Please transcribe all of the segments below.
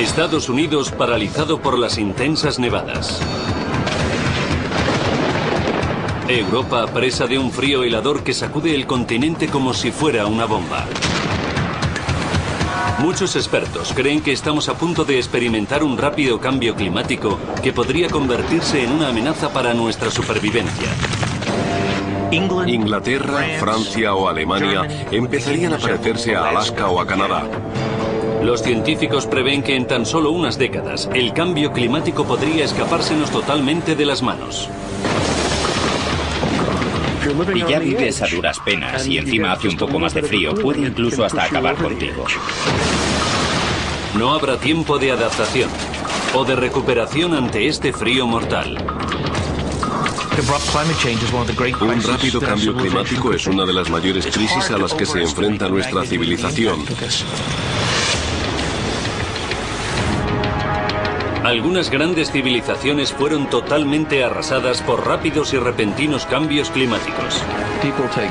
Estados Unidos paralizado por las intensas nevadas. Europa presa de un frío helador que sacude el continente como si fuera una bomba. Muchos expertos creen que estamos a punto de experimentar un rápido cambio climático que podría convertirse en una amenaza para nuestra supervivencia. Inglaterra, Francia o Alemania empezarían a parecerse a Alaska o a Canadá. Los científicos prevén que en tan solo unas décadas el cambio climático podría escapársenos totalmente de las manos. Y ya vives a duras penas y encima hace un poco más de frío, puede incluso hasta acabar contigo. No habrá tiempo de adaptación o de recuperación ante este frío mortal. Un rápido cambio climático es una de las mayores crisis a las que se enfrenta nuestra civilización. Algunas grandes civilizaciones fueron totalmente arrasadas por rápidos y repentinos cambios climáticos.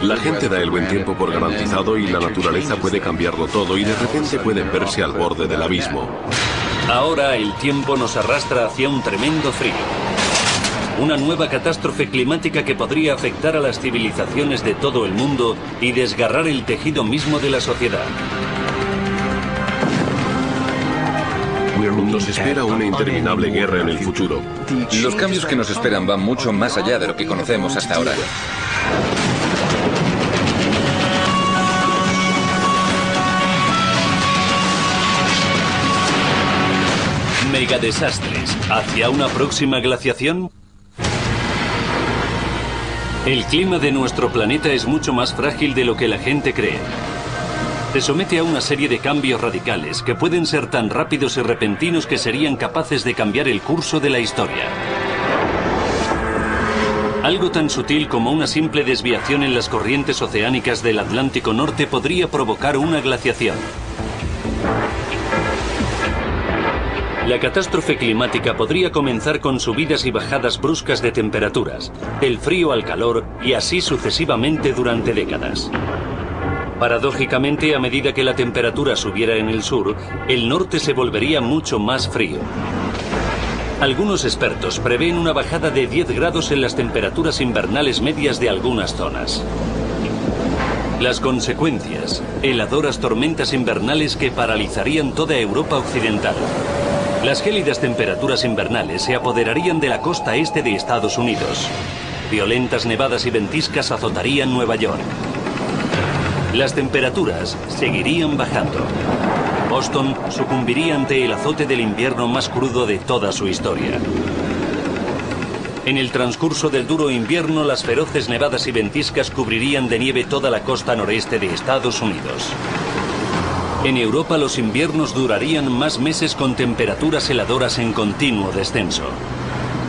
La gente da el buen tiempo por garantizado y la naturaleza puede cambiarlo todo y de repente pueden verse al borde del abismo. Ahora el tiempo nos arrastra hacia un tremendo frío. Una nueva catástrofe climática que podría afectar a las civilizaciones de todo el mundo y desgarrar el tejido mismo de la sociedad. Nos espera una interminable guerra en el futuro. Los cambios que nos esperan van mucho más allá de lo que conocemos hasta ahora. Megadesastres. ¿Hacia una próxima glaciación? El clima de nuestro planeta es mucho más frágil de lo que la gente cree. Se somete a una serie de cambios radicales que pueden ser tan rápidos y repentinos que serían capaces de cambiar el curso de la historia. Algo tan sutil como una simple desviación en las corrientes oceánicas del Atlántico Norte podría provocar una glaciación. La catástrofe climática podría comenzar con subidas y bajadas bruscas de temperaturas, del frío al calor y así sucesivamente durante décadas. Paradójicamente, a medida que la temperatura subiera en el sur, el norte se volvería mucho más frío. Algunos expertos prevén una bajada de 10 grados en las temperaturas invernales medias de algunas zonas. Las consecuencias: heladoras tormentas invernales que paralizarían toda Europa occidental. Las gélidas temperaturas invernales se apoderarían de la costa este de Estados Unidos. Violentas nevadas y ventiscas azotarían Nueva York. Las temperaturas seguirían bajando. Boston sucumbiría ante el azote del invierno más crudo de toda su historia. En el transcurso del duro invierno, las feroces nevadas y ventiscas cubrirían de nieve toda la costa noreste de Estados Unidos. En Europa los inviernos durarían más meses con temperaturas heladoras en continuo descenso.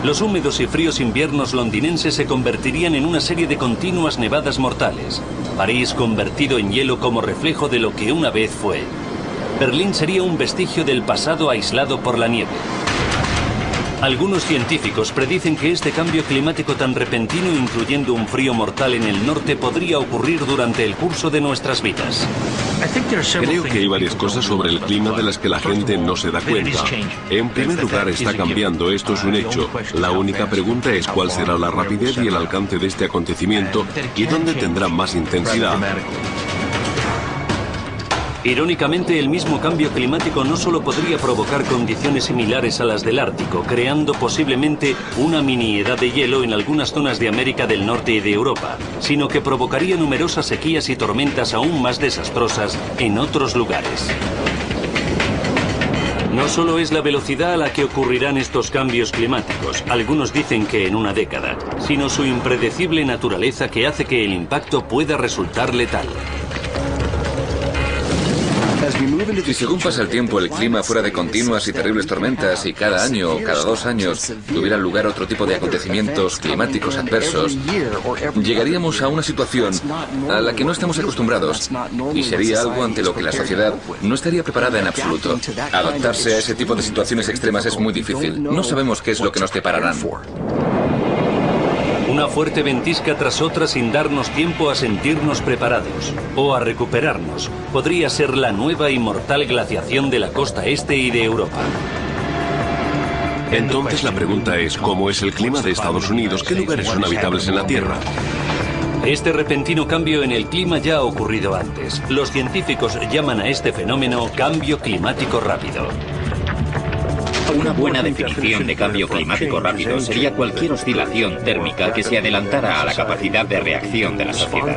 Los húmedos y fríos inviernos londinenses se convertirían en una serie de continuas nevadas mortales. París convertido en hielo como reflejo de lo que una vez fue. Berlín sería un vestigio del pasado aislado por la nieve. Algunos científicos predicen que este cambio climático tan repentino, incluyendo un frío mortal en el norte, podría ocurrir durante el curso de nuestras vidas. Creo que hay varias cosas sobre el clima de las que la gente no se da cuenta. En primer lugar, está cambiando, esto es un hecho. La única pregunta es cuál será la rapidez y el alcance de este acontecimiento y dónde tendrá más intensidad. Irónicamente, el mismo cambio climático no solo podría provocar condiciones similares a las del Ártico, creando posiblemente una mini edad de hielo en algunas zonas de América del Norte y de Europa, sino que provocaría numerosas sequías y tormentas aún más desastrosas en otros lugares. No solo es la velocidad a la que ocurrirán estos cambios climáticos, algunos dicen que en una década, sino su impredecible naturaleza que hace que el impacto pueda resultar letal. Si según pasa el tiempo el clima fuera de continuas y terribles tormentas y cada año o cada 2 años tuviera lugar otro tipo de acontecimientos climáticos adversos, llegaríamos a una situación a la que no estamos acostumbrados y sería algo ante lo que la sociedad no estaría preparada en absoluto. Adaptarse a ese tipo de situaciones extremas es muy difícil. No sabemos qué es lo que nos depararán. Una fuerte ventisca tras otra sin darnos tiempo a sentirnos preparados o a recuperarnos podría ser la nueva y mortal glaciación de la costa este y de Europa. Entonces la pregunta es, ¿cómo es el clima de Estados Unidos? ¿Qué lugares son habitables en la Tierra? Este repentino cambio en el clima ya ha ocurrido antes. Los científicos llaman a este fenómeno cambio climático rápido. Una buena definición de cambio climático rápido sería cualquier oscilación térmica que se adelantara a la capacidad de reacción de la sociedad.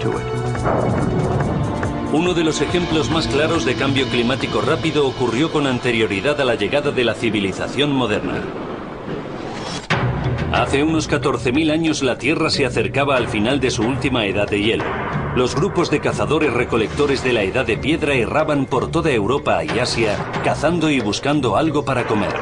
Uno de los ejemplos más claros de cambio climático rápido ocurrió con anterioridad a la llegada de la civilización moderna. Hace unos 14.000 años la Tierra se acercaba al final de su última edad de hielo. Los grupos de cazadores-recolectores de la edad de piedra erraban por toda Europa y Asia, cazando y buscando algo para comer.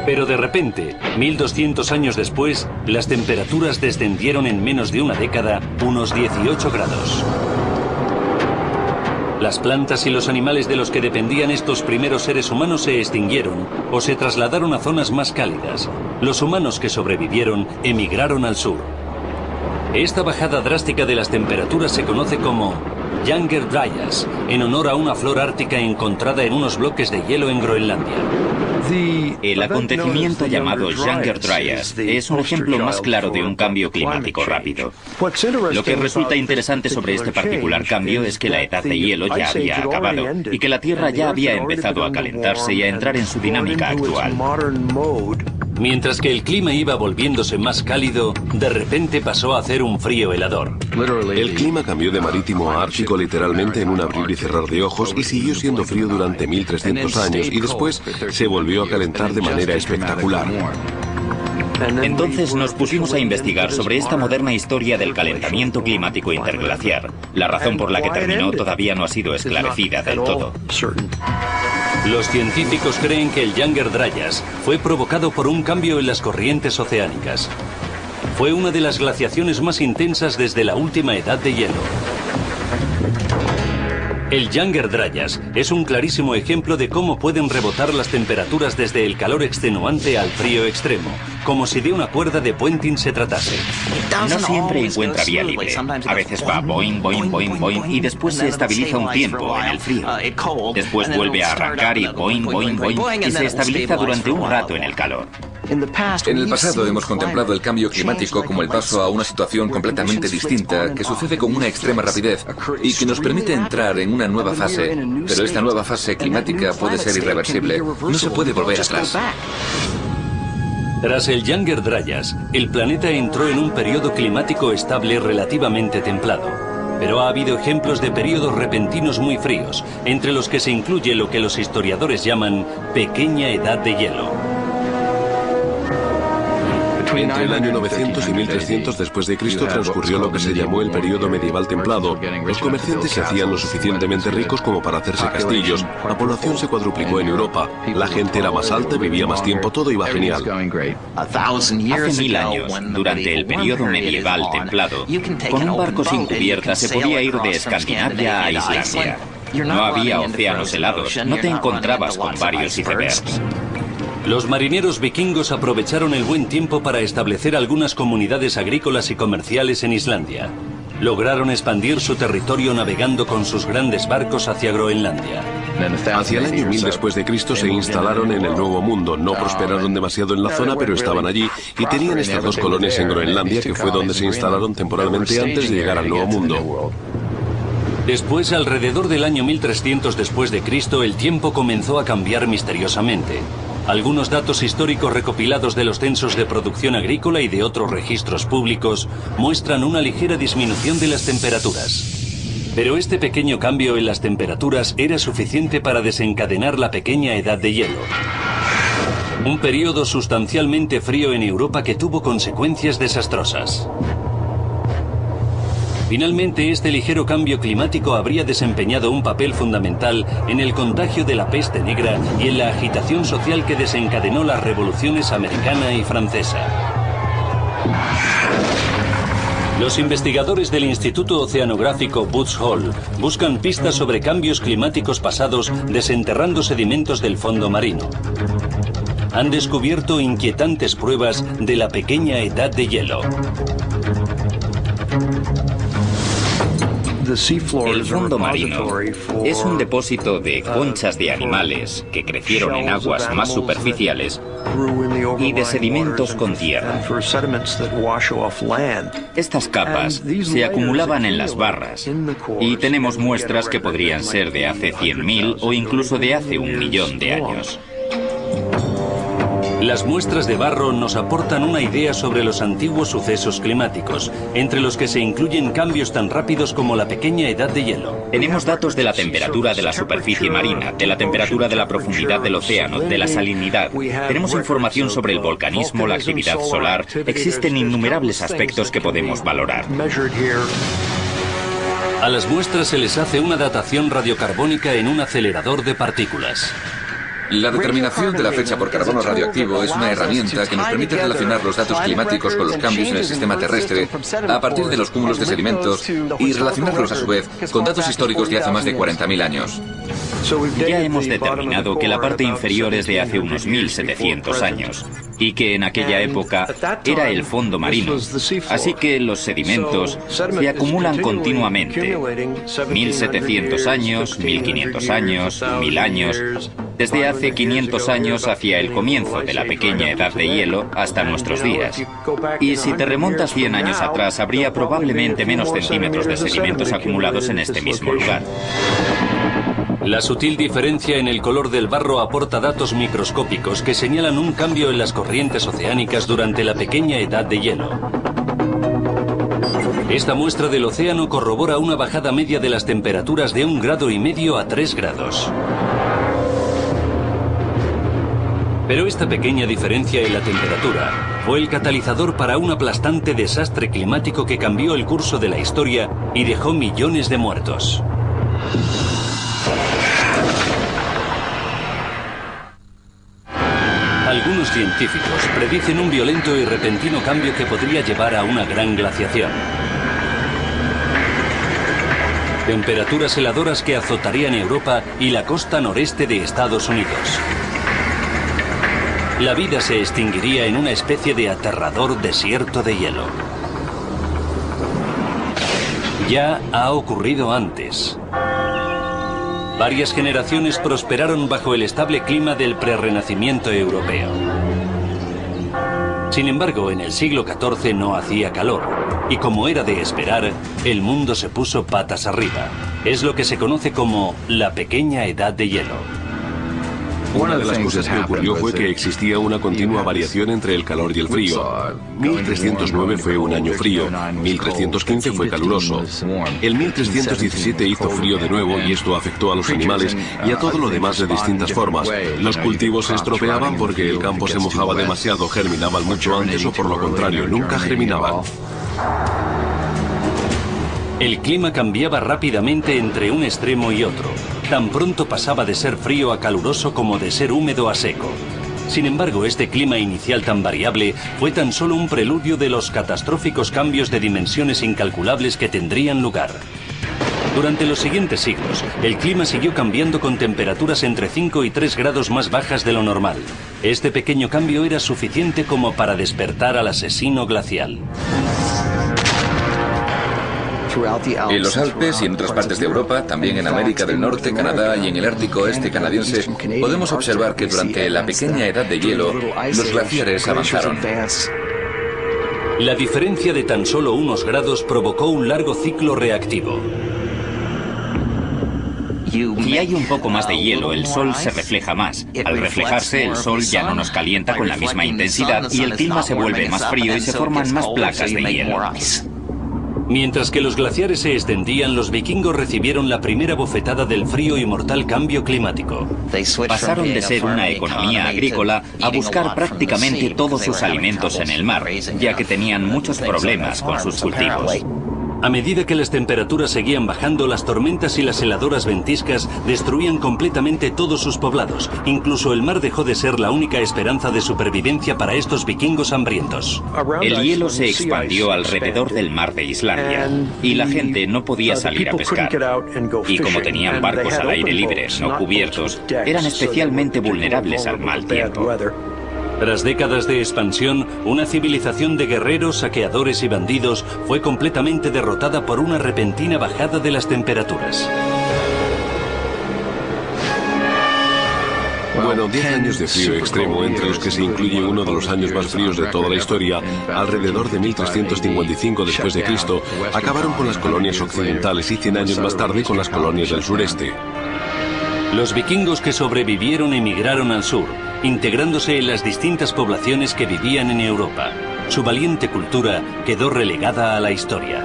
Pero de repente, 1200 años después, las temperaturas descendieron en menos de una década unos 18 grados. Las plantas y los animales de los que dependían estos primeros seres humanos se extinguieron o se trasladaron a zonas más cálidas. Los humanos que sobrevivieron emigraron al sur. Esta bajada drástica de las temperaturas se conoce como Younger Dryas, en honor a una flor ártica encontrada en unos bloques de hielo en Groenlandia. El acontecimiento llamado Younger Dryas es un ejemplo más claro de un cambio climático rápido. Lo que resulta interesante sobre este particular cambio es que la edad de hielo ya había acabado y que la Tierra ya había empezado a calentarse y a entrar en su dinámica actual. Mientras que el clima iba volviéndose más cálido, de repente pasó a hacer un frío helador. El clima cambió de marítimo a ártico literalmente en un abrir y cerrar de ojos y siguió siendo frío durante 1300 años y después se volvió a calentar de manera espectacular. Entonces nos pusimos a investigar sobre esta moderna historia del calentamiento climático interglaciar. La razón por la que terminó todavía no ha sido esclarecida del todo. Los científicos creen que el Younger Dryas fue provocado por un cambio en las corrientes oceánicas. Fue una de las glaciaciones más intensas desde la última edad de hielo. El Younger Dryas es un clarísimo ejemplo de cómo pueden rebotar las temperaturas desde el calor extenuante al frío extremo, como si de una cuerda de puenting se tratase. No siempre encuentra vía libre. A veces va boing, boing, boing, boing y después se estabiliza un tiempo en el frío. Después vuelve a arrancar y boing, boing, boing y se estabiliza durante un rato en el calor. En el pasado hemos contemplado el cambio climático como el paso a una situación completamente distinta que sucede con una extrema rapidez y que nos permite entrar en una nueva fase. Pero esta nueva fase climática puede ser irreversible. No se puede volver atrás. Tras el Younger Dryas, el planeta entró en un periodo climático estable relativamente templado. Pero ha habido ejemplos de periodos repentinos muy fríos, entre los que se incluye lo que los historiadores llaman pequeña edad de hielo. Entre el año 900 y 1300 después de Cristo transcurrió lo que se llamó el periodo medieval templado. Los comerciantes se hacían lo suficientemente ricos como para hacerse castillos. La población se cuadruplicó en Europa. La gente era más alta, vivía más tiempo, todo iba genial. Hace 1000 años, durante el periodo medieval templado, con un barco sin cubierta se podía ir de Escandinavia a Islandia. No había océanos helados, no te encontrabas con varios icebergs. Los marineros vikingos aprovecharon el buen tiempo para establecer algunas comunidades agrícolas y comerciales en Islandia. Lograron expandir su territorio navegando con sus grandes barcos hacia Groenlandia. Hacia el año 1000 después de Cristo se instalaron en el Nuevo Mundo. No prosperaron demasiado en la zona, pero estaban allí y tenían estas dos colonias en Groenlandia, que fue donde se instalaron temporalmente antes de llegar al Nuevo Mundo. Después, alrededor del año 1300 después de Cristo, el tiempo comenzó a cambiar misteriosamente. Algunos datos históricos recopilados de los censos de producción agrícola y de otros registros públicos muestran una ligera disminución de las temperaturas. Pero este pequeño cambio en las temperaturas era suficiente para desencadenar la pequeña edad de hielo. Un periodo sustancialmente frío en Europa que tuvo consecuencias desastrosas. Finalmente, este ligero cambio climático habría desempeñado un papel fundamental en el contagio de la peste negra y en la agitación social que desencadenó las revoluciones americana y francesa. Los investigadores del Instituto Oceanográfico Woods Hole buscan pistas sobre cambios climáticos pasados desenterrando sedimentos del fondo marino. han descubierto inquietantes pruebas de la pequeña edad de hielo. El fondo marino es un depósito de conchas de animales que crecieron en aguas más superficiales y de sedimentos con tierra. Estas capas se acumulaban en las barras y tenemos muestras que podrían ser de hace 100.000 o incluso de hace 1.000.000 de años. Las muestras de barro nos aportan una idea sobre los antiguos sucesos climáticos, entre los que se incluyen cambios tan rápidos como la pequeña edad de hielo. Tenemos datos de la temperatura de la superficie marina, de la temperatura de la profundidad del océano, de la salinidad. Tenemos información sobre el volcanismo, la actividad solar. Existen innumerables aspectos que podemos valorar. A las muestras se les hace una datación radiocarbónica en un acelerador de partículas. La determinación de la fecha por carbono radioactivo es una herramienta que nos permite relacionar los datos climáticos con los cambios en el sistema terrestre a partir de los cúmulos de sedimentos y relacionarlos a su vez con datos históricos de hace más de 40.000 años. Ya hemos determinado que la parte inferior es de hace unos 1.700 años y que en aquella época era el fondo marino, así que los sedimentos se acumulan continuamente. 1.700 años, 1.500 años, 1.000 años, desde hace 500 años hacia el comienzo de la pequeña edad de hielo hasta nuestros días. Y si te remontas 100 años atrás, habría probablemente menos centímetros de sedimentos acumulados en este mismo lugar. La sutil diferencia en el color del barro aporta datos microscópicos que señalan un cambio en las corrientes oceánicas durante la pequeña edad de hielo. Esta muestra del océano corrobora una bajada media de las temperaturas de 1,5 grados a 3 grados. Pero esta pequeña diferencia en la temperatura fue el catalizador para un aplastante desastre climático que cambió el curso de la historia y dejó millones de muertos. Algunos científicos predicen un violento y repentino cambio que podría llevar a una gran glaciación. Temperaturas heladoras que azotarían Europa y la costa noreste de Estados Unidos. La vida se extinguiría en una especie de aterrador desierto de hielo. Ya ha ocurrido antes. Varias generaciones prosperaron bajo el estable clima del prerrenacimiento europeo. Sin embargo, en el siglo XIV no hacía calor, y como era de esperar, el mundo se puso patas arriba. Es lo que se conoce como la pequeña edad de hielo. Una de las cosas que ocurrió fue que existía una continua variación entre el calor y el frío. 1309 fue un año frío, 1315 fue caluroso. El 1317 hizo frío de nuevo y esto afectó a los animales y a todo lo demás de distintas formas. Los cultivos se estropeaban porque el campo se mojaba demasiado, germinaban mucho antes o por lo contrario, nunca germinaban. El clima cambiaba rápidamente entre un extremo y otro. Tan pronto pasaba de ser frío a caluroso como de ser húmedo a seco. Sin embargo, este clima inicial tan variable fue tan solo un preludio de los catastróficos cambios de dimensiones incalculables que tendrían lugar. Durante los siguientes siglos, el clima siguió cambiando con temperaturas entre 5 y 3 grados más bajas de lo normal. Este pequeño cambio era suficiente como para despertar al asesino glacial. En los Alpes y en otras partes de Europa, también en América del Norte, Canadá y en el Ártico Oeste canadiense, podemos observar que durante la pequeña edad de hielo, los glaciares avanzaron. La diferencia de tan solo unos grados provocó un largo ciclo reactivo. Si hay un poco más de hielo, el sol se refleja más. Al reflejarse, el sol ya no nos calienta con la misma intensidad y el clima se vuelve más frío y se forman más placas de hielo. Mientras que los glaciares se extendían, los vikingos recibieron la primera bofetada del frío y mortal cambio climático. Pasaron de ser una economía agrícola a buscar prácticamente todos sus alimentos en el mar, ya que tenían muchos problemas con sus cultivos. A medida que las temperaturas seguían bajando, las tormentas y las heladoras ventiscas destruían completamente todos sus poblados. Incluso el mar dejó de ser la única esperanza de supervivencia para estos vikingos hambrientos. El hielo se expandió alrededor del mar de Islandia y la gente no podía salir a pescar. Y como tenían barcos al aire libre, no cubiertos, eran especialmente vulnerables al mal tiempo. Tras décadas de expansión, una civilización de guerreros, saqueadores y bandidos fue completamente derrotada por una repentina bajada de las temperaturas. Bueno, 10 años de frío extremo, entre los que se incluye uno de los años más fríos de toda la historia, alrededor de 1355 después de Cristo, acabaron con las colonias occidentales y 100 años más tarde con las colonias del sureste. Los vikingos que sobrevivieron emigraron al sur, integrándose en las distintas poblaciones que vivían en Europa. Su valiente cultura quedó relegada a la historia.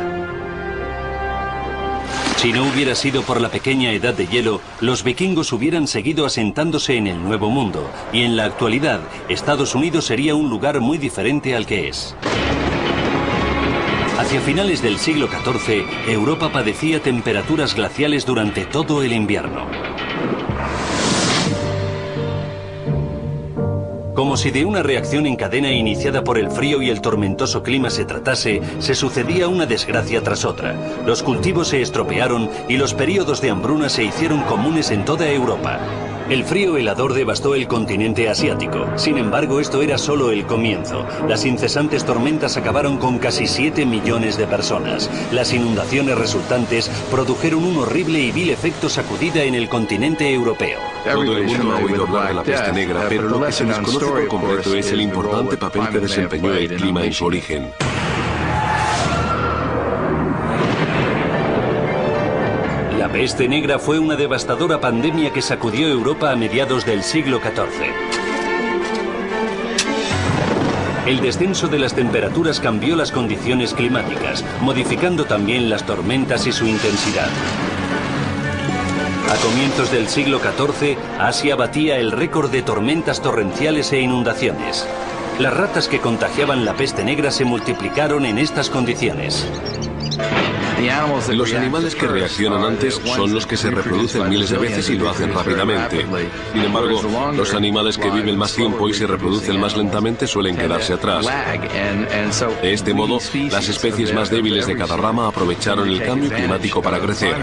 Si no hubiera sido por la pequeña edad de hielo, los vikingos hubieran seguido asentándose en el Nuevo Mundo, y en la actualidad, Estados Unidos sería un lugar muy diferente al que es. Hacia finales del siglo XIV, Europa padecía temperaturas glaciales durante todo el invierno. Como si de una reacción en cadena iniciada por el frío y el tormentoso clima se tratase, se sucedía una desgracia tras otra. Los cultivos se estropearon y los períodos de hambruna se hicieron comunes en toda Europa. El frío helador devastó el continente asiático. Sin embargo, esto era solo el comienzo. Las incesantes tormentas acabaron con casi 7 millones de personas. Las inundaciones resultantes produjeron un horrible y vil efecto sacudida en el continente europeo. Todo el mundo ha oído hablar de la peste negra, pero lo que se desconoce por completo es el importante papel que desempeñó el clima en su origen. La peste negra fue una devastadora pandemia que sacudió Europa a mediados del siglo XIV. El descenso de las temperaturas cambió las condiciones climáticas, modificando también las tormentas y su intensidad. A comienzos del siglo XIV, Asia batía el récord de tormentas torrenciales e inundaciones. Las ratas que contagiaban la peste negra se multiplicaron en estas condiciones. Los animales que reaccionan antes son los que se reproducen miles de veces y lo hacen rápidamente. Sin embargo, los animales que viven más tiempo y se reproducen más lentamente suelen quedarse atrás. De este modo, las especies más débiles de cada rama aprovecharon el cambio climático para crecer.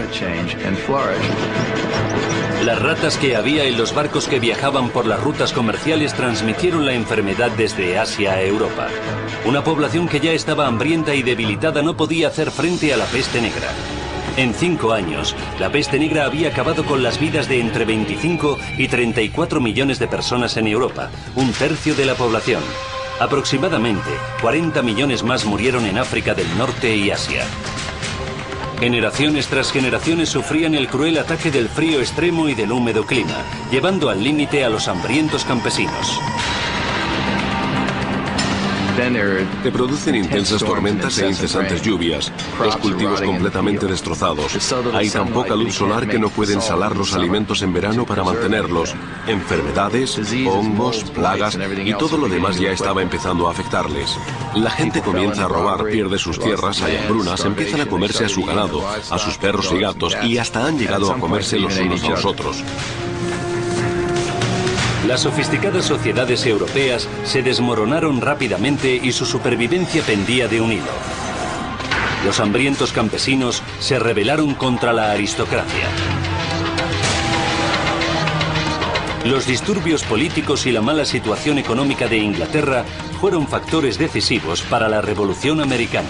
Las ratas que había en los barcos que viajaban por las rutas comerciales transmitieron la enfermedad desde Asia a Europa. Una población que ya estaba hambrienta y debilitada no podía hacer frente a la peste negra. En 5 años, la peste negra había acabado con las vidas de entre 25 y 34 millones de personas en Europa, un tercio de la población. Aproximadamente 40 millones más murieron en África del Norte y Asia. Generaciones tras generaciones sufrían el cruel ataque del frío extremo y del húmedo clima, llevando al límite a los hambrientos campesinos. Se producen intensas tormentas e incesantes lluvias, los cultivos completamente destrozados. Hay tan poca luz solar que no pueden salar los alimentos en verano para mantenerlos. Enfermedades, hongos, plagas y todo lo demás ya estaba empezando a afectarles. La gente comienza a robar, pierde sus tierras, hay hambrunas, empiezan a comerse a su ganado, a sus perros y gatos y hasta han llegado a comerse los unos a los otros. Las sofisticadas sociedades europeas se desmoronaron rápidamente y su supervivencia pendía de un hilo. Los hambrientos campesinos se rebelaron contra la aristocracia. Los disturbios políticos y la mala situación económica de Inglaterra fueron factores decisivos para la Revolución Americana.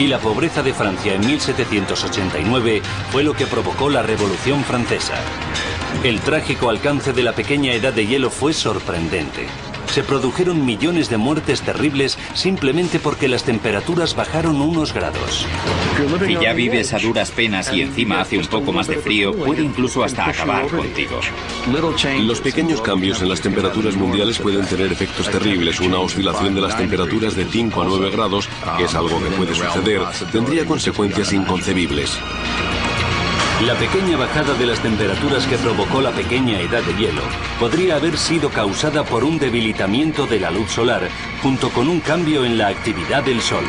Y la pobreza de Francia en 1789 fue lo que provocó la Revolución Francesa. El trágico alcance de la pequeña edad de hielo fue sorprendente. Se produjeron millones de muertes terribles simplemente porque las temperaturas bajaron unos grados. Si ya vives a duras penas y encima hace un poco más de frío, puede incluso hasta acabar contigo. Los pequeños cambios en las temperaturas mundiales pueden tener efectos terribles. Una oscilación de las temperaturas de 5 a 9 grados, que es algo que puede suceder, tendría consecuencias inconcebibles. La pequeña bajada de las temperaturas que provocó la pequeña edad de hielo podría haber sido causada por un debilitamiento de la luz solar, junto con un cambio en la actividad del Sol.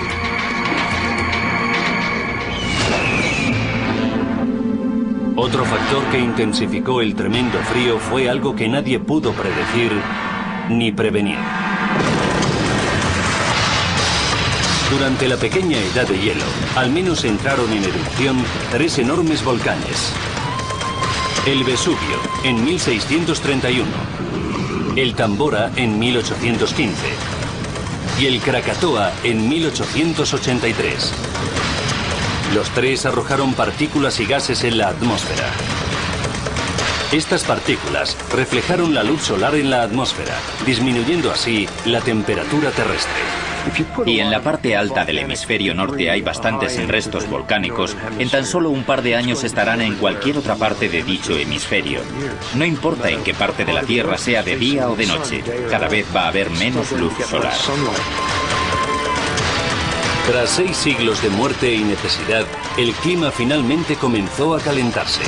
Otro factor que intensificó el tremendo frío fue algo que nadie pudo predecir ni prevenir. Durante la pequeña edad de hielo, al menos entraron en erupción 3 enormes volcanes. El Vesubio, en 1631. el Tambora en 1815 y el Krakatoa en 1883. Los tres arrojaron partículas y gases en la atmósfera. Estas partículas reflejaron la luz solar en la atmósfera, disminuyendo así la temperatura terrestre. Y en la parte alta del hemisferio norte hay bastantes restos volcánicos. En tan solo un par de años estarán en cualquier otra parte de dicho hemisferio. No importa en qué parte de la Tierra sea de día o de noche, cada vez va a haber menos luz solar. Tras 6 siglos de muerte y necesidad, el clima finalmente comenzó a calentarse.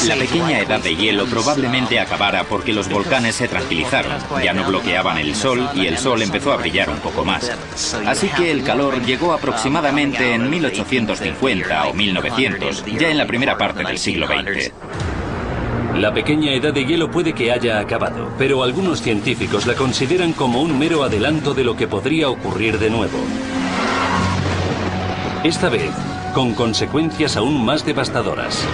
La pequeña edad de hielo probablemente acabara porque los volcanes se tranquilizaron, ya no bloqueaban el sol y el sol empezó a brillar un poco más. Así que el calor llegó aproximadamente en 1850 o 1900, ya en la primera parte del siglo XX. La pequeña edad de hielo puede que haya acabado, pero algunos científicos la consideran como un mero adelanto de lo que podría ocurrir de nuevo. Esta vez, con consecuencias aún más devastadoras.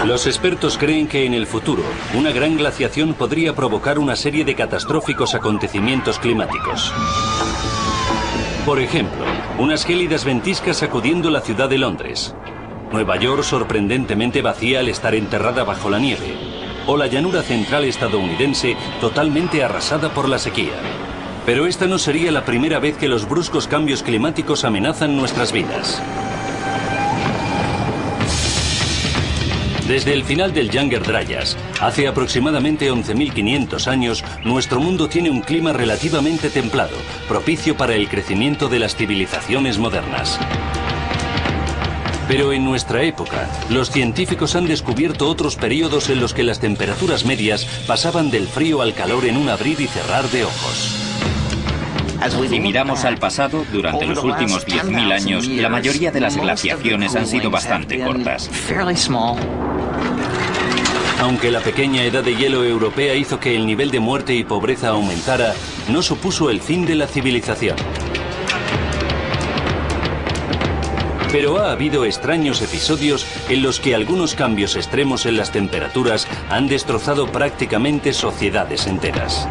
Los expertos creen que en el futuro, una gran glaciación podría provocar una serie de catastróficos acontecimientos climáticos. Por ejemplo, unas gélidas ventiscas sacudiendo la ciudad de Londres. Nueva York sorprendentemente vacía al estar enterrada bajo la nieve. O la llanura central estadounidense totalmente arrasada por la sequía. Pero esta no sería la primera vez que los bruscos cambios climáticos amenazan nuestras vidas. Desde el final del Younger Dryas, hace aproximadamente 11.500 años, nuestro mundo tiene un clima relativamente templado, propicio para el crecimiento de las civilizaciones modernas. Pero en nuestra época, los científicos han descubierto otros periodos en los que las temperaturas medias pasaban del frío al calor en un abrir y cerrar de ojos. Si miramos al pasado, durante los últimos 10.000 años, la mayoría de las glaciaciones han sido bastante cortas. Aunque la pequeña edad de hielo europea hizo que el nivel de muerte y pobreza aumentara, no supuso el fin de la civilización. Pero ha habido extraños episodios en los que algunos cambios extremos en las temperaturas han destrozado prácticamente sociedades enteras.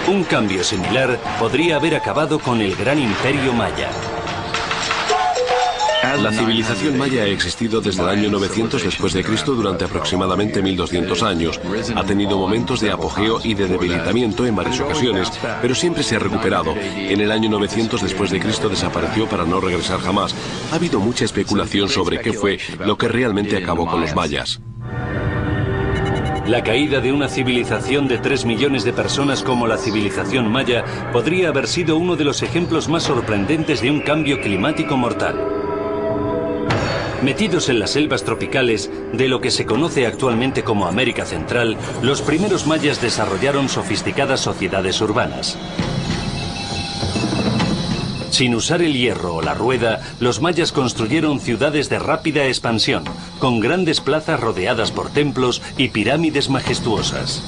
Un cambio similar podría haber acabado con el gran imperio maya. La civilización maya ha existido desde el año 900 después de Cristo durante aproximadamente 1200 años. Ha tenido momentos de apogeo y de debilitamiento en varias ocasiones, pero siempre se ha recuperado. En el año 900 después de Cristo desapareció para no regresar jamás. Ha habido mucha especulación sobre qué fue lo que realmente acabó con los mayas. La caída de una civilización de 3 millones de personas como la civilización maya podría haber sido uno de los ejemplos más sorprendentes de un cambio climático mortal. Metidos en las selvas tropicales de lo que se conoce actualmente como América Central, los primeros mayas desarrollaron sofisticadas sociedades urbanas. Sin usar el hierro o la rueda, los mayas construyeron ciudades de rápida expansión, con grandes plazas rodeadas por templos y pirámides majestuosas.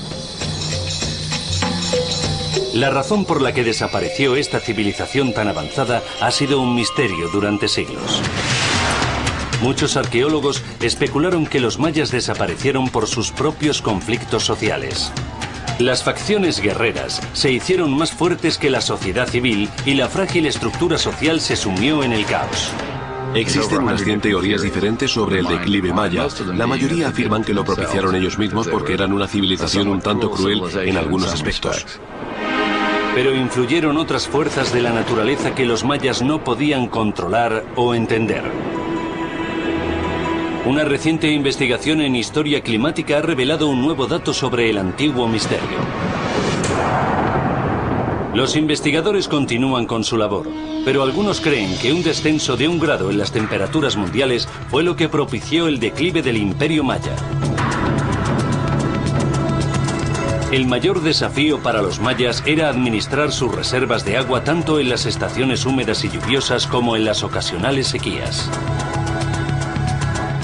La razón por la que desapareció esta civilización tan avanzada ha sido un misterio durante siglos. Muchos arqueólogos especularon que los mayas desaparecieron por sus propios conflictos sociales. Las facciones guerreras se hicieron más fuertes que la sociedad civil y la frágil estructura social se sumió en el caos. Existen unas 100 teorías diferentes sobre el declive maya. La mayoría afirman que lo propiciaron ellos mismos porque eran una civilización un tanto cruel en algunos aspectos. Pero influyeron otras fuerzas de la naturaleza que los mayas no podían controlar o entender. Una reciente investigación en historia climática ha revelado un nuevo dato sobre el antiguo misterio. Los investigadores continúan con su labor, pero algunos creen que un descenso de 1 grado en las temperaturas mundiales fue lo que propició el declive del Imperio Maya. El mayor desafío para los mayas era administrar sus reservas de agua tanto en las estaciones húmedas y lluviosas como en las ocasionales sequías.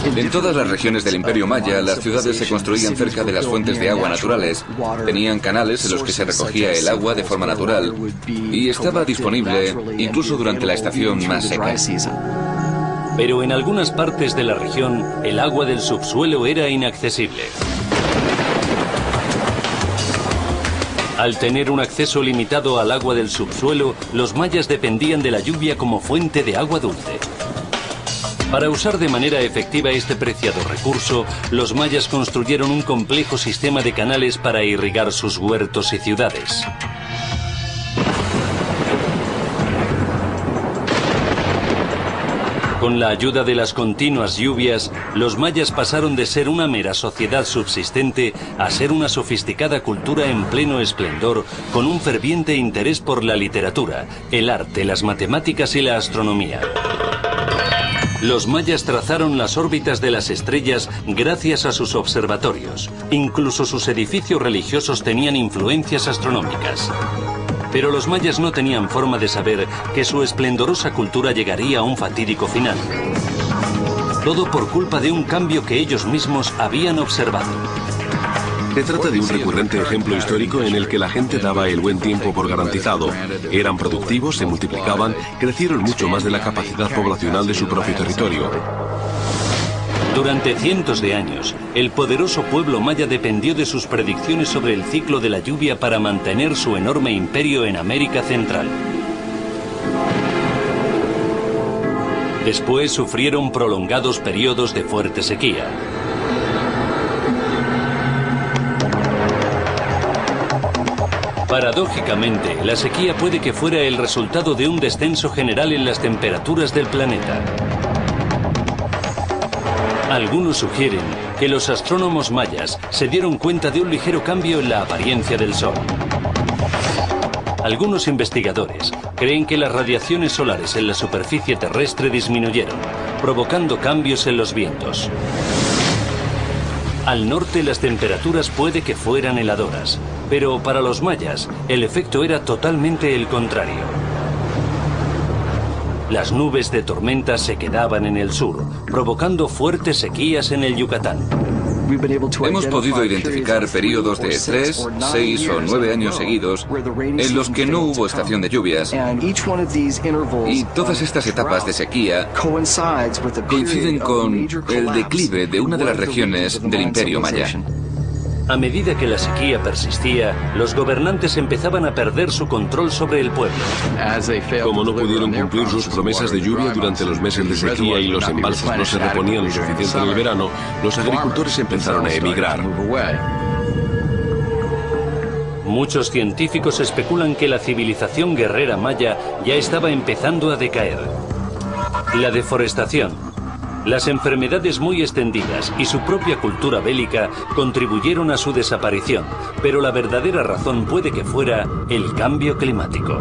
En todas las regiones del Imperio Maya, las ciudades se construían cerca de las fuentes de agua naturales. Tenían canales en los que se recogía el agua de forma natural y estaba disponible incluso durante la estación más seca. Pero en algunas partes de la región, el agua del subsuelo era inaccesible. Al tener un acceso limitado al agua del subsuelo, los mayas dependían de la lluvia como fuente de agua dulce. Para usar de manera efectiva este preciado recurso, los mayas construyeron un complejo sistema de canales para irrigar sus huertos y ciudades. Con la ayuda de las continuas lluvias, los mayas pasaron de ser una mera sociedad subsistente a ser una sofisticada cultura en pleno esplendor, con un ferviente interés por la literatura, el arte, las matemáticas y la astronomía. Los mayas trazaron las órbitas de las estrellas gracias a sus observatorios. Incluso sus edificios religiosos tenían influencias astronómicas. Pero los mayas no tenían forma de saber que su esplendorosa cultura llegaría a un fatídico final. Todo por culpa de un cambio que ellos mismos habían observado. Se trata de un recurrente ejemplo histórico en el que la gente daba el buen tiempo por garantizado. Eran productivos, se multiplicaban, crecieron mucho más de la capacidad poblacional de su propio territorio. Durante cientos de años, el poderoso pueblo maya dependió de sus predicciones sobre el ciclo de la lluvia para mantener su enorme imperio en América Central. Después sufrieron prolongados periodos de fuerte sequía. Paradójicamente, la sequía puede que fuera el resultado de un descenso general en las temperaturas del planeta. Algunos sugieren que los astrónomos mayas se dieron cuenta de un ligero cambio en la apariencia del Sol. Algunos investigadores creen que las radiaciones solares en la superficie terrestre disminuyeron, provocando cambios en los vientos. Al norte las temperaturas puede que fueran heladoras, pero para los mayas el efecto era totalmente el contrario. Las nubes de tormenta se quedaban en el sur, provocando fuertes sequías en el Yucatán. Hemos podido identificar periodos de 3, 6 o 9 años seguidos en los que no hubo estación de lluvias, y todas estas etapas de sequía coinciden con el declive de una de las regiones del Imperio Maya. A medida que la sequía persistía, los gobernantes empezaban a perder su control sobre el pueblo. Como no pudieron cumplir sus promesas de lluvia durante los meses de sequía y los embalses no se reponían lo suficiente en el verano, los agricultores empezaron a emigrar. Muchos científicos especulan que la civilización guerrera maya ya estaba empezando a decaer. La deforestación, las enfermedades muy extendidas y su propia cultura bélica contribuyeron a su desaparición, pero la verdadera razón puede que fuera el cambio climático.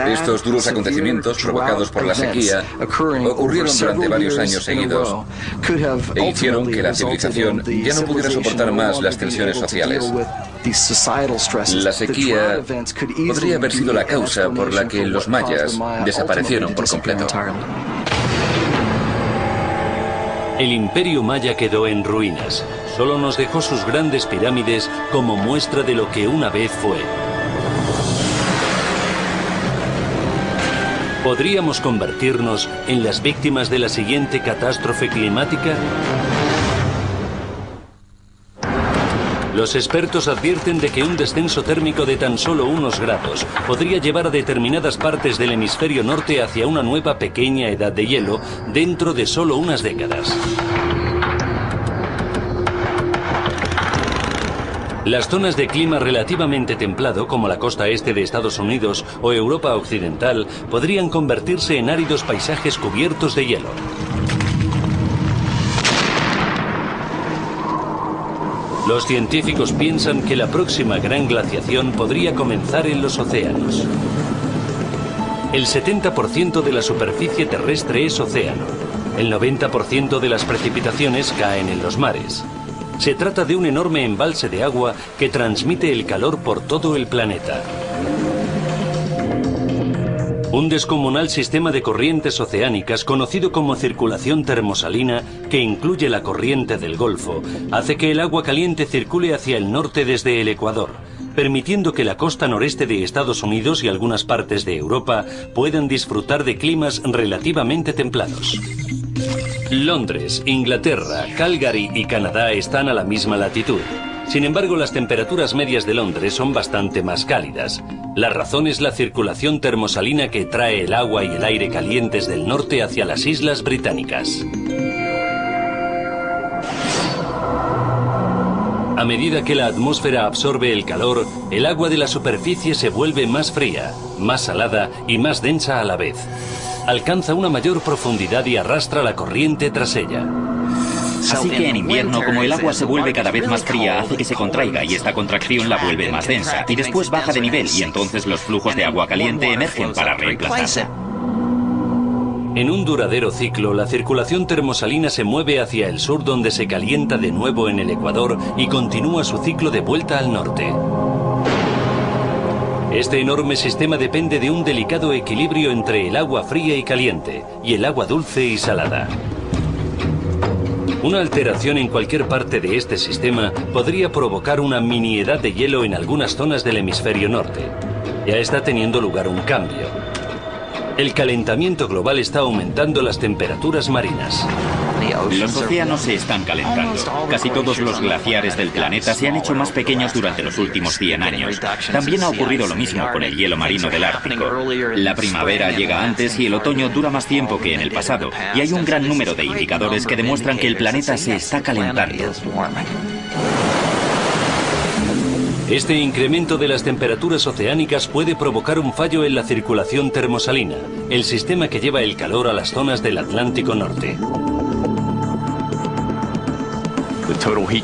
Estos duros acontecimientos provocados por la sequía ocurrieron durante varios años seguidos e hicieron que la civilización ya no pudiera soportar más las tensiones sociales. La sequía podría haber sido la causa por la que los mayas desaparecieron por completo. El imperio maya quedó en ruinas. Solo nos dejó sus grandes pirámides como muestra de lo que una vez fue. ¿Podríamos convertirnos en las víctimas de la siguiente catástrofe climática? Los expertos advierten de que un descenso térmico de tan solo unos grados podría llevar a determinadas partes del hemisferio norte hacia una nueva pequeña edad de hielo dentro de solo unas décadas. Las zonas de clima relativamente templado, como la costa este de Estados Unidos o Europa occidental, podrían convertirse en áridos paisajes cubiertos de hielo. Los científicos piensan que la próxima gran glaciación podría comenzar en los océanos. El 70% de la superficie terrestre es océano. El 90% de las precipitaciones caen en los mares. Se trata de un enorme embalse de agua que transmite el calor por todo el planeta. Un descomunal sistema de corrientes oceánicas conocido como circulación termosalina, que incluye la corriente del Golfo, hace que el agua caliente circule hacia el norte desde el Ecuador, permitiendo que la costa noreste de Estados Unidos y algunas partes de Europa puedan disfrutar de climas relativamente templados. Londres, Inglaterra, Calgary y Canadá están a la misma latitud. Sin embargo, las temperaturas medias de Londres son bastante más cálidas. La razón es la circulación termosalina que trae el agua y el aire calientes del norte hacia las islas británicas. A medida que la atmósfera absorbe el calor, el agua de la superficie se vuelve más fría, más salada y más densa a la vez. Alcanza una mayor profundidad y arrastra la corriente tras ella. Así que en invierno, como el agua se vuelve cada vez más fría, hace que se contraiga y esta contracción la vuelve más densa. Y después baja de nivel y entonces los flujos de agua caliente emergen para reemplazarla. En un duradero ciclo, la circulación termosalina se mueve hacia el sur, donde se calienta de nuevo en el ecuador y continúa su ciclo de vuelta al norte. Este enorme sistema depende de un delicado equilibrio entre el agua fría y caliente y el agua dulce y salada. Una alteración en cualquier parte de este sistema podría provocar una mini edad de hielo en algunas zonas del hemisferio norte. Ya está teniendo lugar un cambio. El calentamiento global está aumentando las temperaturas marinas. Los océanos se están calentando. Casi todos los glaciares del planeta se han hecho más pequeños durante los últimos 100 años. También ha ocurrido lo mismo con el hielo marino del Ártico. La primavera llega antes y el otoño dura más tiempo que en el pasado. Y hay un gran número de indicadores que demuestran que el planeta se está calentando. Este incremento de las temperaturas oceánicas puede provocar un fallo en la circulación termosalina, el sistema que lleva el calor a las zonas del Atlántico Norte.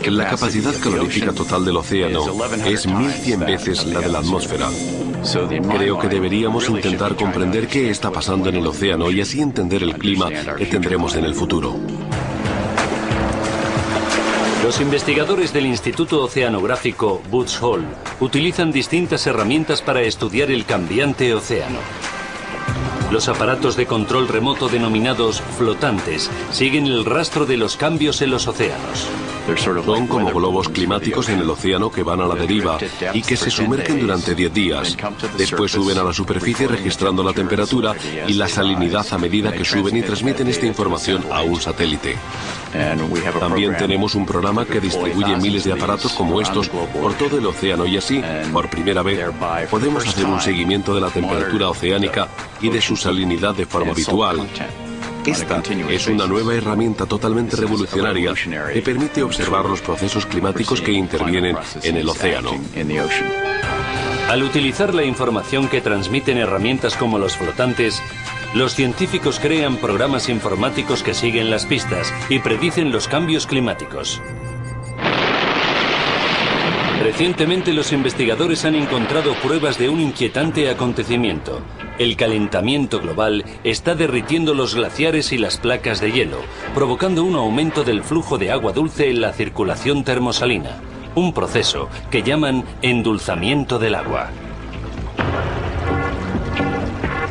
La capacidad calorífica total del océano es 1100 veces la de la atmósfera. Creo que deberíamos intentar comprender qué está pasando en el océano y así entender el clima que tendremos en el futuro. Los investigadores del Instituto Oceanográfico Woods Hole utilizan distintas herramientas para estudiar el cambiante océano. Los aparatos de control remoto denominados flotantes siguen el rastro de los cambios en los océanos. Son como globos climáticos en el océano que van a la deriva y que se sumergen durante 10 días. Después suben a la superficie registrando la temperatura y la salinidad a medida que suben y transmiten esta información a un satélite. También tenemos un programa que distribuye miles de aparatos como estos por todo el océano y así, por primera vez, podemos hacer un seguimiento de la temperatura oceánica y de su salinidad de forma habitual. Esta es una nueva herramienta totalmente revolucionaria que permite observar los procesos climáticos que intervienen en el océano. Al utilizar la información que transmiten herramientas como los flotantes, los científicos crean programas informáticos que siguen las pistas y predicen los cambios climáticos. Recientemente los investigadores han encontrado pruebas de un inquietante acontecimiento. El calentamiento global está derritiendo los glaciares y las placas de hielo, provocando un aumento del flujo de agua dulce en la circulación termosalina, un proceso que llaman endulzamiento del agua.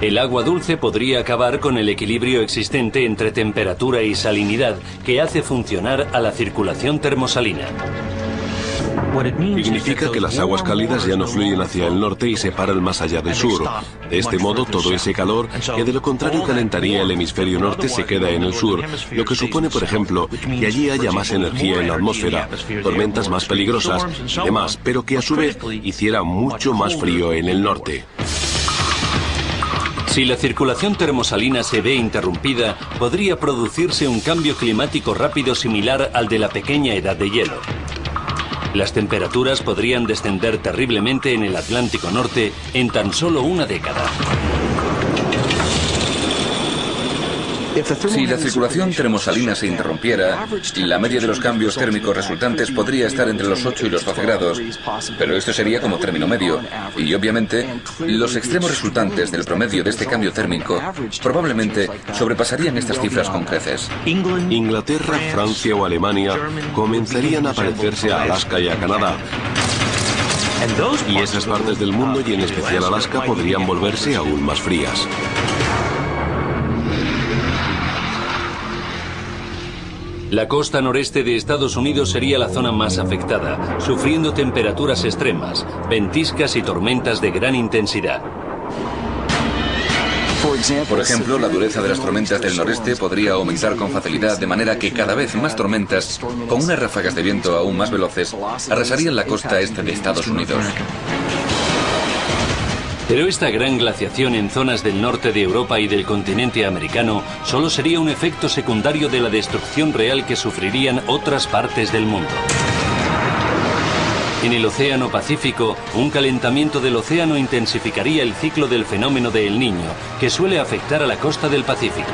El agua dulce podría acabar con el equilibrio existente entre temperatura y salinidad que hace funcionar a la circulación termosalina. Significa que las aguas cálidas ya no fluyen hacia el norte y se paran más allá del sur. De este modo, todo ese calor, que de lo contrario calentaría el hemisferio norte, se queda en el sur, lo que supone, por ejemplo, que allí haya más energía en la atmósfera, tormentas más peligrosas y demás, pero que a su vez hiciera mucho más frío en el norte. Si la circulación termosalina se ve interrumpida, podría producirse un cambio climático rápido similar al de la pequeña edad de hielo. Las temperaturas podrían descender terriblemente en el Atlántico Norte en tan solo una década. Si la circulación termosalina se interrumpiera, la media de los cambios térmicos resultantes podría estar entre los 8 y los 12 grados, pero esto sería como término medio, y obviamente los extremos resultantes del promedio de este cambio térmico probablemente sobrepasarían estas cifras con creces. Inglaterra, Francia o Alemania comenzarían a parecerse a Alaska y a Canadá. Y esas partes del mundo, y en especial Alaska, podrían volverse aún más frías. La costa noreste de Estados Unidos sería la zona más afectada, sufriendo temperaturas extremas, ventiscas y tormentas de gran intensidad. Por ejemplo, la dureza de las tormentas del noreste podría aumentar con facilidad, de manera que cada vez más tormentas, con unas ráfagas de viento aún más veloces, arrasarían la costa este de Estados Unidos. Pero esta gran glaciación en zonas del norte de Europa y del continente americano solo sería un efecto secundario de la destrucción real que sufrirían otras partes del mundo. En el Océano Pacífico, un calentamiento del océano intensificaría el ciclo del fenómeno de El Niño, que suele afectar a la costa del Pacífico.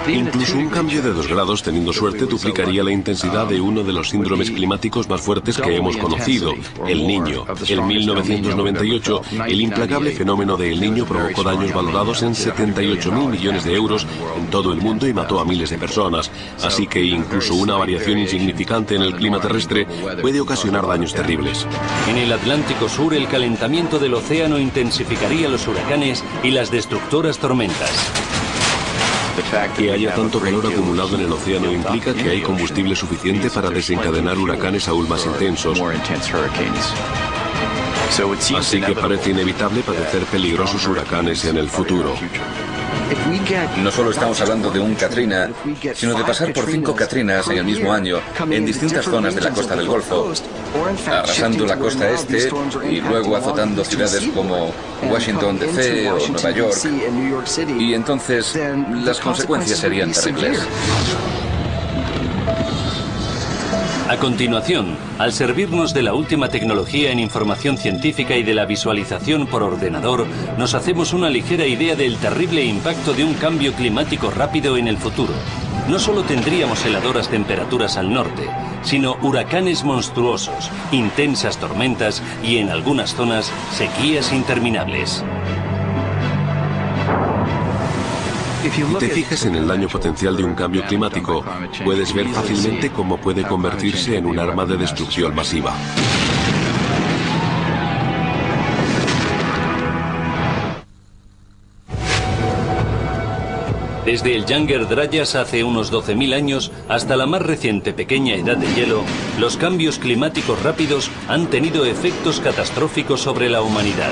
Incluso un cambio de 2 grados, teniendo suerte, duplicaría la intensidad de uno de los síndromes climáticos más fuertes que hemos conocido, El Niño. En 1998, el implacable fenómeno de El Niño provocó daños valorados en 78.000 millones de euros en todo el mundo y mató a miles de personas. Así que incluso una variación insignificante en el clima terrestre puede ocasionar daños terribles. En el Atlántico Sur, el calentamiento del océano intensificaría los huracanes y las destructoras tormentas. Que haya tanto calor acumulado en el océano implica que hay combustible suficiente para desencadenar huracanes aún más intensos. Así que parece inevitable padecer peligrosos huracanes en el futuro. No solo estamos hablando de un Katrina, sino de pasar por 5 Katrinas en el mismo año en distintas zonas de la costa del Golfo, arrasando la costa este y luego azotando ciudades como Washington DC o Nueva York. Y entonces las consecuencias serían terribles. A continuación, al servirnos de la última tecnología en información científica y de la visualización por ordenador, nos hacemos una ligera idea del terrible impacto de un cambio climático rápido en el futuro. No solo tendríamos heladoras temperaturas al norte, sino huracanes monstruosos, intensas tormentas y, en algunas zonas, sequías interminables. Si te fijas en el daño potencial de un cambio climático, puedes ver fácilmente cómo puede convertirse en un arma de destrucción masiva. Desde el Younger Dryas hace unos 12.000 años hasta la más reciente pequeña edad de hielo, los cambios climáticos rápidos han tenido efectos catastróficos sobre la humanidad.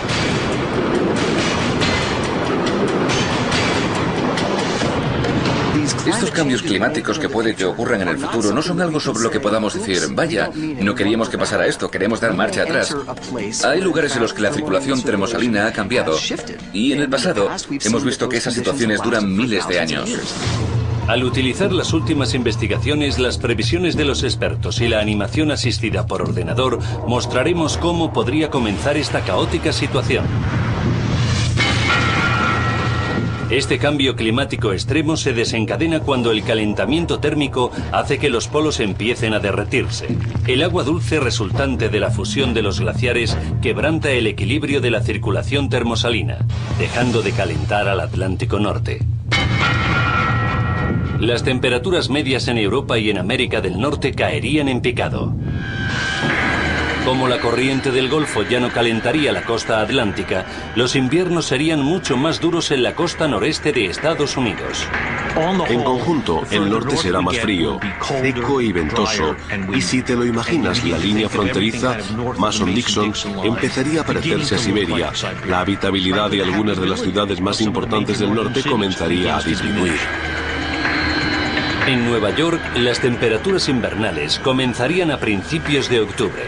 Estos cambios climáticos que puede que ocurran en el futuro no son algo sobre lo que podamos decir, vaya, no queríamos que pasara esto, queremos dar marcha atrás. Hay lugares en los que la circulación termosalina ha cambiado y en el pasado hemos visto que esas situaciones duran miles de años. Al utilizar las últimas investigaciones, las previsiones de los expertos y la animación asistida por ordenador, mostraremos cómo podría comenzar esta caótica situación. Este cambio climático extremo se desencadena cuando el calentamiento térmico hace que los polos empiecen a derretirse. El agua dulce resultante de la fusión de los glaciares quebranta el equilibrio de la circulación termosalina, dejando de calentar al Atlántico Norte. Las temperaturas medias en Europa y en América del Norte caerían en picado. Como la corriente del Golfo ya no calentaría la costa atlántica, los inviernos serían mucho más duros en la costa noreste de Estados Unidos. En conjunto, el norte será más frío, seco y ventoso, y si te lo imaginas, la línea fronteriza, Mason-Dixon, empezaría a parecerse a Siberia. La habitabilidad de algunas de las ciudades más importantes del norte comenzaría a disminuir. En Nueva York, las temperaturas invernales comenzarían a principios de octubre.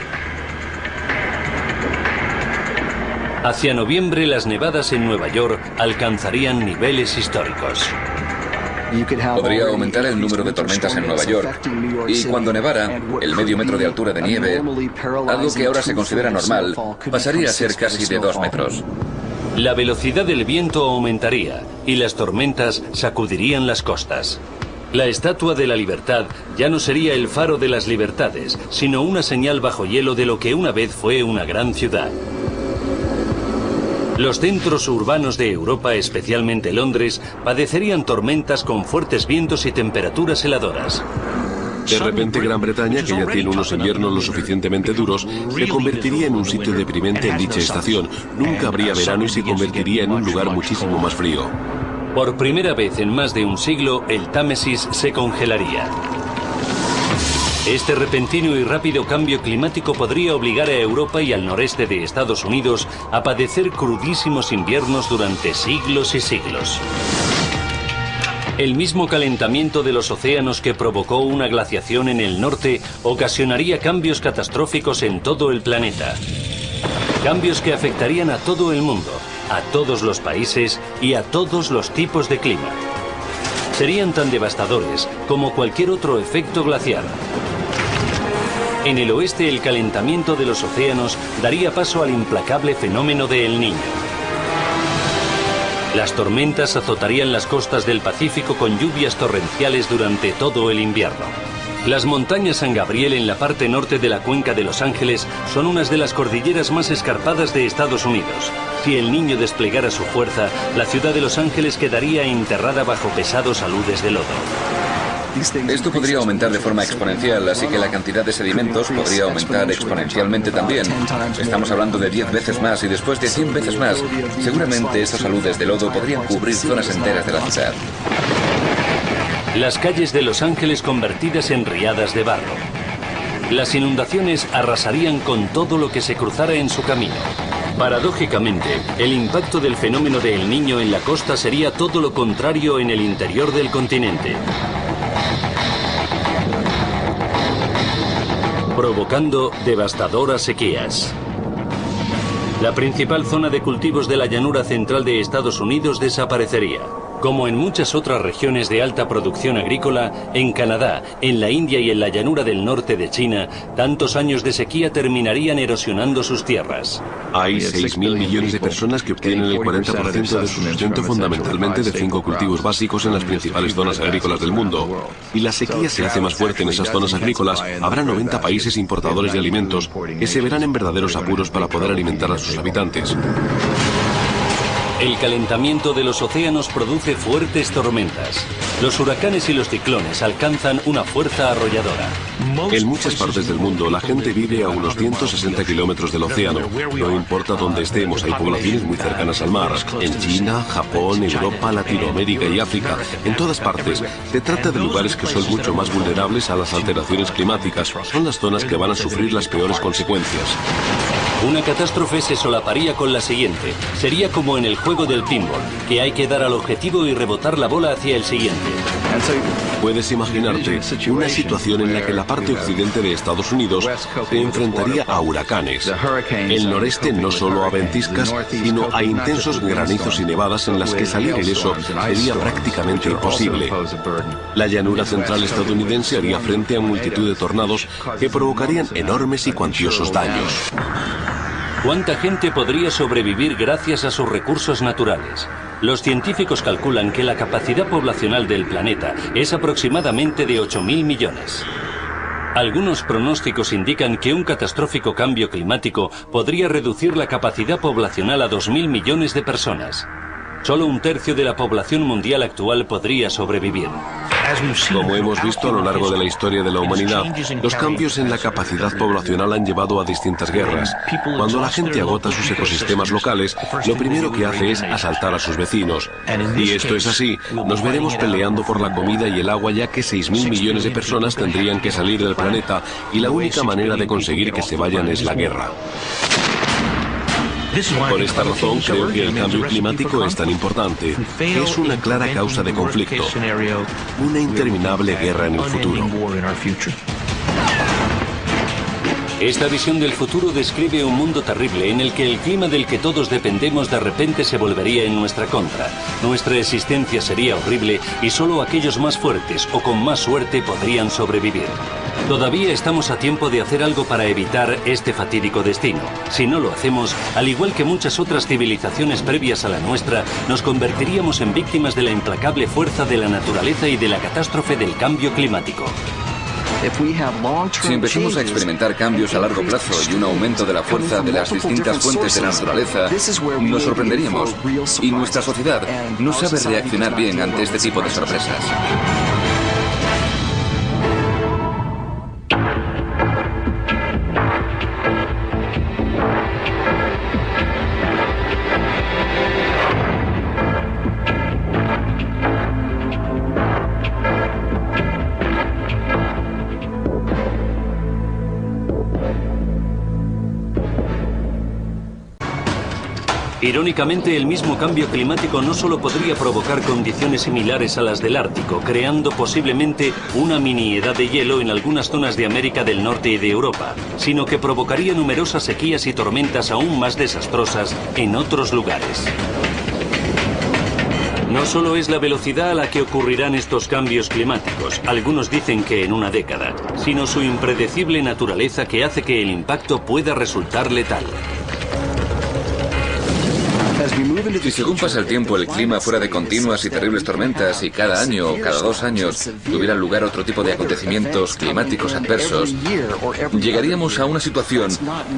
Hacia noviembre, las nevadas en Nueva York alcanzarían niveles históricos. Podría aumentar el número de tormentas en Nueva York y cuando nevara, el medio metro de altura de nieve, algo que ahora se considera normal, pasaría a ser casi de 2 metros. La velocidad del viento aumentaría y las tormentas sacudirían las costas. La Estatua de la Libertad ya no sería el faro de las libertades, sino una señal bajo hielo de lo que una vez fue una gran ciudad. Los centros urbanos de Europa, especialmente Londres, padecerían tormentas con fuertes vientos y temperaturas heladoras. De repente, Gran Bretaña, que ya tiene unos inviernos lo suficientemente duros, se convertiría en un sitio deprimente en dicha estación. Nunca habría verano y se convertiría en un lugar muchísimo más frío. Por primera vez en más de un siglo, el Támesis se congelaría. Este repentino y rápido cambio climático podría obligar a Europa y al noreste de Estados Unidos a padecer crudísimos inviernos durante siglos y siglos. El mismo calentamiento de los océanos que provocó una glaciación en el norte ocasionaría cambios catastróficos en todo el planeta. Cambios que afectarían a todo el mundo, a todos los países y a todos los tipos de clima. Serían tan devastadores como cualquier otro efecto glaciar. En el oeste, el calentamiento de los océanos daría paso al implacable fenómeno de El Niño. Las tormentas azotarían las costas del Pacífico con lluvias torrenciales durante todo el invierno. Las montañas San Gabriel en la parte norte de la cuenca de Los Ángeles son unas de las cordilleras más escarpadas de Estados Unidos. Si El Niño desplegara su fuerza, la ciudad de Los Ángeles quedaría enterrada bajo pesados aludes de lodo. Esto podría aumentar de forma exponencial, así que la cantidad de sedimentos podría aumentar exponencialmente también. Estamos hablando de 10 veces más y después de 100 veces más. Seguramente estos aludes de lodo podrían cubrir zonas enteras de la ciudad. Las calles de Los Ángeles convertidas en riadas de barro. Las inundaciones arrasarían con todo lo que se cruzara en su camino. Paradójicamente, el impacto del fenómeno de El Niño en la costa sería todo lo contrario en el interior del continente, provocando devastadoras sequías. La principal zona de cultivos de la llanura central de Estados Unidos desaparecería. Como en muchas otras regiones de alta producción agrícola, en Canadá, en la India y en la llanura del norte de China, tantos años de sequía terminarían erosionando sus tierras. Hay 6.000 millones de personas que obtienen el 40% de su sustento fundamentalmente de 5 cultivos básicos en las principales zonas agrícolas del mundo. Y la sequía se hace más fuerte en esas zonas agrícolas. Habrá 90 países importadores de alimentos que se verán en verdaderos apuros para poder alimentar a sus habitantes. El calentamiento de los océanos produce fuertes tormentas. Los huracanes y los ciclones alcanzan una fuerza arrolladora. En muchas partes del mundo la gente vive a unos 160 kilómetros del océano. No importa dónde estemos, hay poblaciones muy cercanas al mar. En China, Japón, Europa, Latinoamérica y África. En todas partes. Se trata de lugares que son mucho más vulnerables a las alteraciones climáticas. Son las zonas que van a sufrir las peores consecuencias. Una catástrofe se solaparía con la siguiente. Sería como en el juego del pinball, que hay que dar al objetivo y rebotar la bola hacia el siguiente. Puedes imaginarte una situación en la que la parte occidente de Estados Unidos se enfrentaría a huracanes. El noreste no solo a ventiscas, sino a intensos granizos y nevadas en las que salir ileso sería prácticamente imposible. La llanura central estadounidense haría frente a multitud de tornados que provocarían enormes y cuantiosos daños. ¿Cuánta gente podría sobrevivir gracias a sus recursos naturales? Los científicos calculan que la capacidad poblacional del planeta es aproximadamente de 8.000 millones. Algunos pronósticos indican que un catastrófico cambio climático podría reducir la capacidad poblacional a 2.000 millones de personas. Solo un tercio de la población mundial actual podría sobrevivir. Como hemos visto a lo largo de la historia de la humanidad, los cambios en la capacidad poblacional han llevado a distintas guerras. Cuando la gente agota sus ecosistemas locales, lo primero que hace es asaltar a sus vecinos. Y esto es así, nos veremos peleando por la comida y el agua, ya que 6.000 millones de personas tendrían que salir del planeta y la única manera de conseguir que se vayan es la guerra. Por esta razón creo que el cambio climático es tan importante. Es una clara causa de conflicto. Una interminable guerra en el futuro. Esta visión del futuro describe un mundo terrible en el que el clima del que todos dependemos de repente se volvería en nuestra contra. Nuestra existencia sería horrible y solo aquellos más fuertes o con más suerte podrían sobrevivir. Todavía estamos a tiempo de hacer algo para evitar este fatídico destino. Si no lo hacemos, al igual que muchas otras civilizaciones previas a la nuestra, nos convertiríamos en víctimas de la implacable fuerza de la naturaleza y de la catástrofe del cambio climático. Si empezamos a experimentar cambios a largo plazo y un aumento de la fuerza de las distintas fuentes de la naturaleza, nos sorprenderíamos. Y nuestra sociedad no sabe reaccionar bien ante este tipo de sorpresas. Irónicamente, el mismo cambio climático no solo podría provocar condiciones similares a las del Ártico, creando posiblemente una mini edad de hielo en algunas zonas de América del Norte y de Europa, sino que provocaría numerosas sequías y tormentas aún más desastrosas en otros lugares. No solo es la velocidad a la que ocurrirán estos cambios climáticos, algunos dicen que en una década, sino su impredecible naturaleza que hace que el impacto pueda resultar letal. Si según pasa el tiempo el clima fuera de continuas y terribles tormentas y cada año o cada 2 años tuviera lugar otro tipo de acontecimientos climáticos adversos, llegaríamos a una situación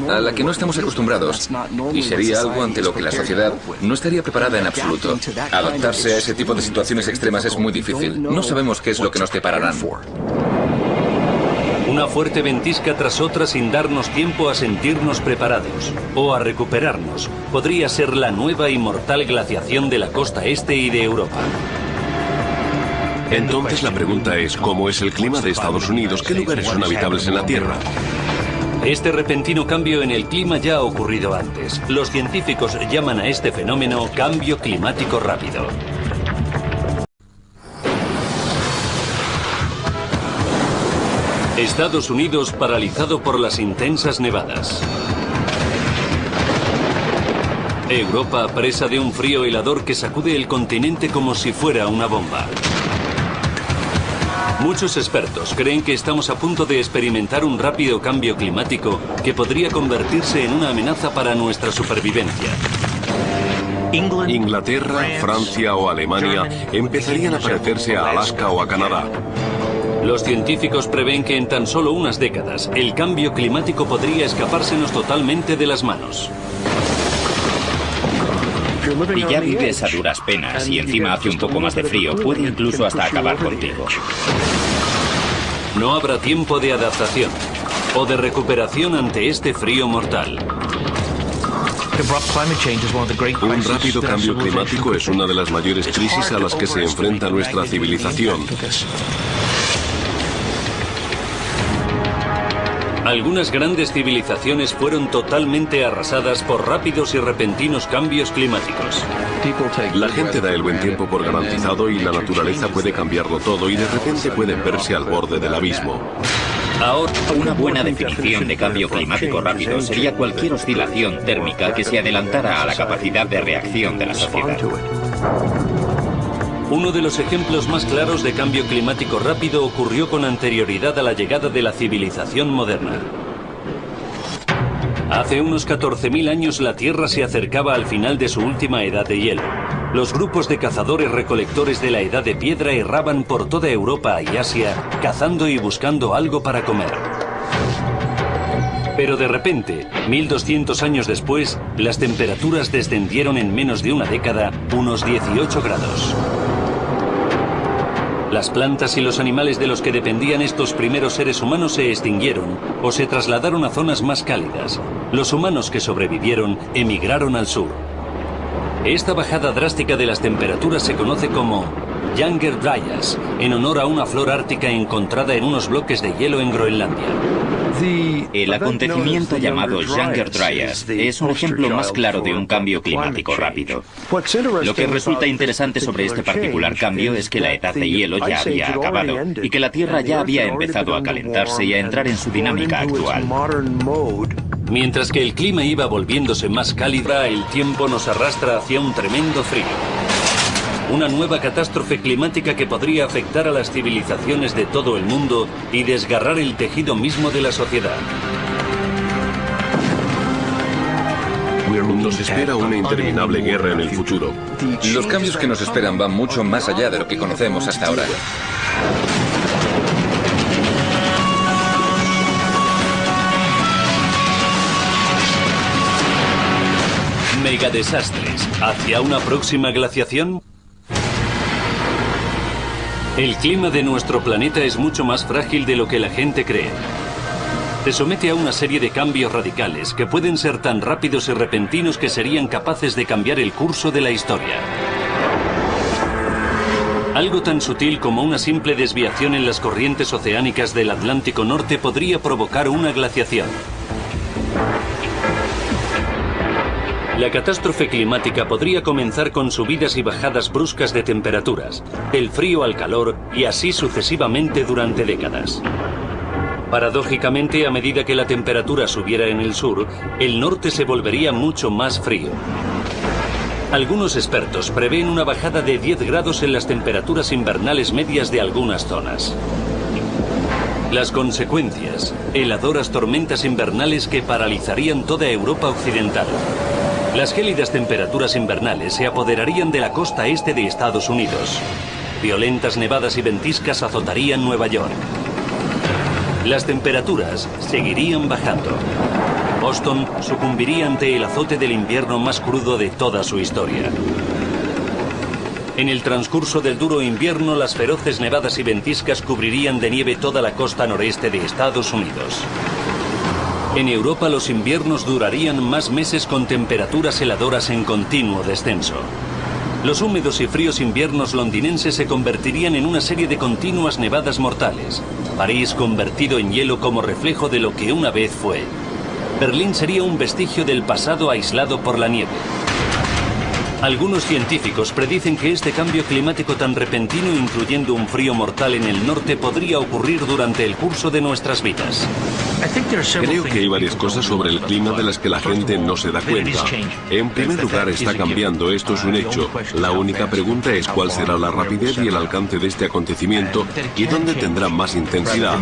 a la que no estamos acostumbrados y sería algo ante lo que la sociedad no estaría preparada en absoluto. Adaptarse a ese tipo de situaciones extremas es muy difícil. No sabemos qué es lo que nos depararán. Una fuerte ventisca tras otra sin darnos tiempo a sentirnos preparados o a recuperarnos podría ser la nueva y mortal glaciación de la costa este y de Europa. Entonces la pregunta es, ¿cómo es el clima de Estados Unidos? ¿Qué lugares son habitables en la Tierra? Este repentino cambio en el clima ya ha ocurrido antes. Los científicos llaman a este fenómeno cambio climático rápido. Estados Unidos paralizado por las intensas nevadas. Europa presa de un frío helador que sacude el continente como si fuera una bomba. Muchos expertos creen que estamos a punto de experimentar un rápido cambio climático que podría convertirse en una amenaza para nuestra supervivencia. Inglaterra, Francia o Alemania empezarían a parecerse a Alaska o a Canadá. Los científicos prevén que en tan solo unas décadas el cambio climático podría escapársenos totalmente de las manos. Y ya vives a duras penas y encima hace un poco más de frío, puede incluso hasta acabar contigo. No habrá tiempo de adaptación o de recuperación ante este frío mortal. Un rápido cambio climático es una de las mayores crisis a las que se enfrenta nuestra civilización. Algunas grandes civilizaciones fueron totalmente arrasadas por rápidos y repentinos cambios climáticos. La gente da el buen tiempo por garantizado y la naturaleza puede cambiarlo todo y de repente pueden verse al borde del abismo. Ahora, una buena definición de cambio climático rápido sería cualquier oscilación térmica que se adelantara a la capacidad de reacción de la sociedad. Uno de los ejemplos más claros de cambio climático rápido ocurrió con anterioridad a la llegada de la civilización moderna. Hace unos 14.000 años la Tierra se acercaba al final de su última edad de hielo. Los grupos de cazadores-recolectores de la Edad de Piedra erraban por toda Europa y Asia, cazando y buscando algo para comer. Pero de repente, 1200 años después, las temperaturas descendieron en menos de una década unos 18 grados. Las plantas y los animales de los que dependían estos primeros seres humanos se extinguieron o se trasladaron a zonas más cálidas. Los humanos que sobrevivieron emigraron al sur. Esta bajada drástica de las temperaturas se conoce como Younger Dryas, en honor a una flor ártica encontrada en unos bloques de hielo en Groenlandia. El acontecimiento llamado Younger Dryas es un ejemplo más claro de un cambio climático rápido. Lo que resulta interesante sobre este particular cambio es que la edad de hielo ya había acabado y que la Tierra ya había empezado a calentarse y a entrar en su dinámica actual. Mientras que el clima iba volviéndose más cálido, el tiempo nos arrastra hacia un tremendo frío. Una nueva catástrofe climática que podría afectar a las civilizaciones de todo el mundo y desgarrar el tejido mismo de la sociedad. Nos espera una interminable guerra en el futuro. Los cambios que nos esperan van mucho más allá de lo que conocemos hasta ahora. Megadesastres. ¿Hacia una próxima glaciación? El clima de nuestro planeta es mucho más frágil de lo que la gente cree. Se somete a una serie de cambios radicales que pueden ser tan rápidos y repentinos que serían capaces de cambiar el curso de la historia. Algo tan sutil como una simple desviación en las corrientes oceánicas del Atlántico Norte podría provocar una glaciación. La catástrofe climática podría comenzar con subidas y bajadas bruscas de temperaturas, del frío al calor y así sucesivamente durante décadas. Paradójicamente, a medida que la temperatura subiera en el sur, el norte se volvería mucho más frío. Algunos expertos prevén una bajada de 10 grados en las temperaturas invernales medias de algunas zonas. Las consecuencias: heladoras tormentas invernales que paralizarían toda Europa occidental. Las gélidas temperaturas invernales se apoderarían de la costa este de Estados Unidos. Violentas nevadas y ventiscas azotarían Nueva York. Las temperaturas seguirían bajando. Boston sucumbiría ante el azote del invierno más crudo de toda su historia. En el transcurso del duro invierno, las feroces nevadas y ventiscas cubrirían de nieve toda la costa noreste de Estados Unidos. En Europa, los inviernos durarían más meses con temperaturas heladoras en continuo descenso. Los húmedos y fríos inviernos londinenses se convertirían en una serie de continuas nevadas mortales. París convertido en hielo como reflejo de lo que una vez fue. Berlín sería un vestigio del pasado aislado por la nieve. Algunos científicos predicen que este cambio climático tan repentino, incluyendo un frío mortal en el norte, podría ocurrir durante el curso de nuestras vidas. Creo que hay varias cosas sobre el clima de las que la gente no se da cuenta. En primer lugar, está cambiando, esto es un hecho. La única pregunta es cuál será la rapidez y el alcance de este acontecimiento y dónde tendrá más intensidad.